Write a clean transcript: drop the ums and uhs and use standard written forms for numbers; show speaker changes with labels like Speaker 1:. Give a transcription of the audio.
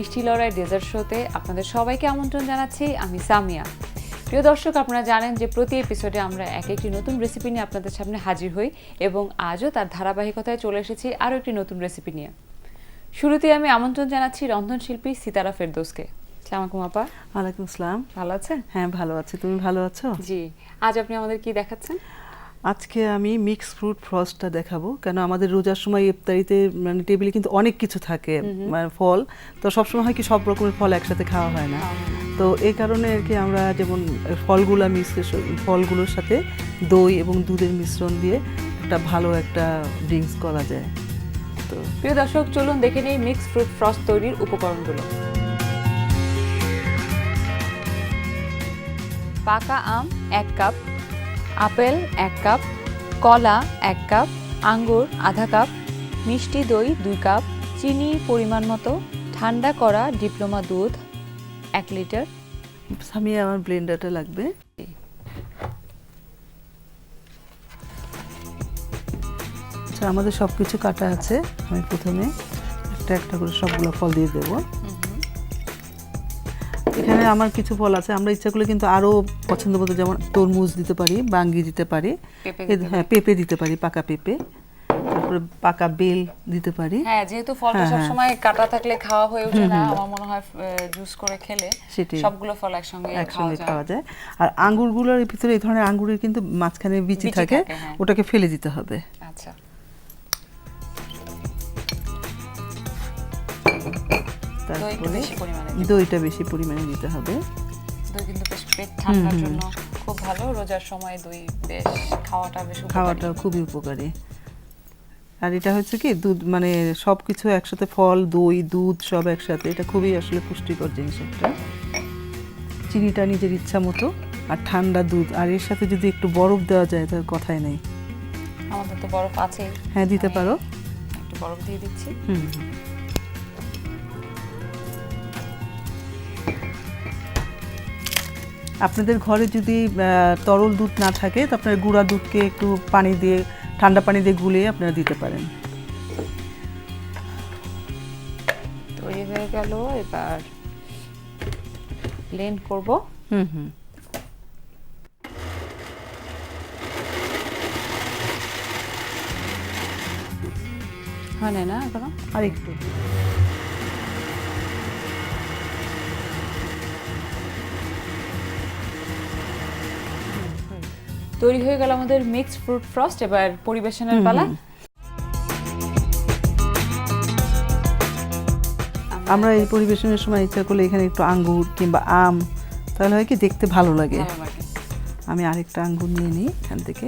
Speaker 1: মিষ্টি লড়াই ডেজার্ট শোতে আপনাদের সবাইকে আমন্ত্রণ জানাচ্ছি। আমি সামিয়া। প্রিয় দর্শক, আপনারা জানেন যে প্রতি এপিসোডে আমরা একটি নতুন রেসিপি নিয়ে আপনাদের সামনে হাজির হই এবং আজও তার ধারাবাহিকতায় চলে এসেছি আরও একটি নতুন রেসিপি নিয়ে। শুরুতে আমি আমন্ত্রণ জানাচ্ছি রন্ধনশিল্পী সিতারা ফেরদৌসকে। আসসালামু আলাইকুম আপা।
Speaker 2: ওয়ালাইকুম আসসালাম।
Speaker 1: ভালো আছেন?
Speaker 2: হ্যাঁ, ভালো আছি। তুমি ভালো আছো?
Speaker 1: জি। আজ আপনি আমাদের কি দেখাচ্ছেন?
Speaker 2: আজকে আমি মিক্স ফ্রুট ফ্রস্টটা দেখাবো। কেন আমাদের রোজার সময় ইফতারিতে মানে টেবিলে কিন্তু অনেক কিছু থাকে, মানে ফল, তো সবসময় হয় কি সব রকমের ফল একসাথে খাওয়া হয় না। তো এই কারণে আর কি আমরা যেমন ফলগুলোর সাথে দই এবং দুধের মিশ্রণ দিয়ে একটা ভালো একটা ড্রিঙ্কস করা যায়। তো
Speaker 1: প্রিয় দর্শক, চলুন দেখে নেই মিক্স ফ্রুট ফ্রস্ট তৈরির উপকরণগুলো। পাকা আম 1 কাপ, আপেল 1 কাপ, কলা 1 কাপ, আঙ্গুর আধা কাপ, মিষ্টি দই 2 কাপ, চিনি পরিমাণ মতো, ঠান্ডা করা ডিপ্লোমা দুধ 1 লিটার।
Speaker 2: সামিয়া, আমার ব্লেন্ডারটা লাগবে। আচ্ছা, আমাদের সব কিছু কাটা আছে। আমি প্রথমে একটা একটা করে সবগুলো ফল দিয়ে দেবো। এখানে আমার কিছু ফল আছে, আমরা ইচ্ছা করলে কিন্তু আরও পছন্দ মতো, যেমন তরমুজ দিতে পারি, বাঙ্গি দিতে পারি, হ্যাঁ পেঁপে দিতে পারি, পাকা পেঁপে, তারপরে পাকা বেল দিতে পারি।
Speaker 1: হ্যাঁ, যেহেতু ফলটা সবসময় কাটা থাকলে খাওয়া হয়ে ওঠে না, আমার মনে হয় জুস করে খেলে সবগুলো ফল একসঙ্গে
Speaker 2: খাওয়া যায়। আর আঙ্গুরগুলোর ভিতরে এই ধরনের আঙ্গুরের কিন্তু মাঝখানে বিচি থাকে, ওটাকে ফেলে দিতে হবে।
Speaker 1: আচ্ছা,
Speaker 2: তারপরে দইটা বেশি পরিমাণে দিতে হবে।
Speaker 1: দই কিন্তু বেশ পেট ঠান্ডার জন্য খুব ভালো। রোজার সময় দই বেশ খাওয়াটা
Speaker 2: খুবই উপকারী। আর এটা হচ্ছে কি দুধ, মানে সবকিছু একসাথে, ফল, দই, দুধ সব একসাথে, এটা খুবই আসলে পুষ্টিকর জিনিস একটা। চিনিটা নিজের ইচ্ছা মতো, আর ঠান্ডা দুধ, আর এর সাথে যদি একটু বরফ দেওয়া যায় তার কথাই নেই।
Speaker 1: আমাদের তো বরফ আছে।
Speaker 2: হ্যাঁ, দিতে পারো।
Speaker 1: একটু বরফ দিয়ে দিচ্ছি।
Speaker 2: আপনাদের ঘরে যদি তরল দুধ না থাকে তো আপনার গুঁড়া দুধকে একটু পানি দিয়ে, ঠান্ডা পানি দিয়ে গুলিয়ে আপনারা দিতে পারেন।
Speaker 1: তৈরি হয়ে গেল, এবার ব্লেন্ড করব। হয় না এখনো?
Speaker 2: আর একটু
Speaker 1: তৈরি হয়ে গেল আমাদের মিক্সড ফ্রুট ফ্রস্ট। এবার পরিবেশনের পালা।
Speaker 2: আমরা এই পরিবেশনের সময় ইচ্ছা করলে এখানে একটু আঙ্গুর কিংবা আম, তাহলে হয় কি দেখতে ভালো লাগে। আমি আরেকটা আঙ্গুর নিয়ে নিই এখান থেকে।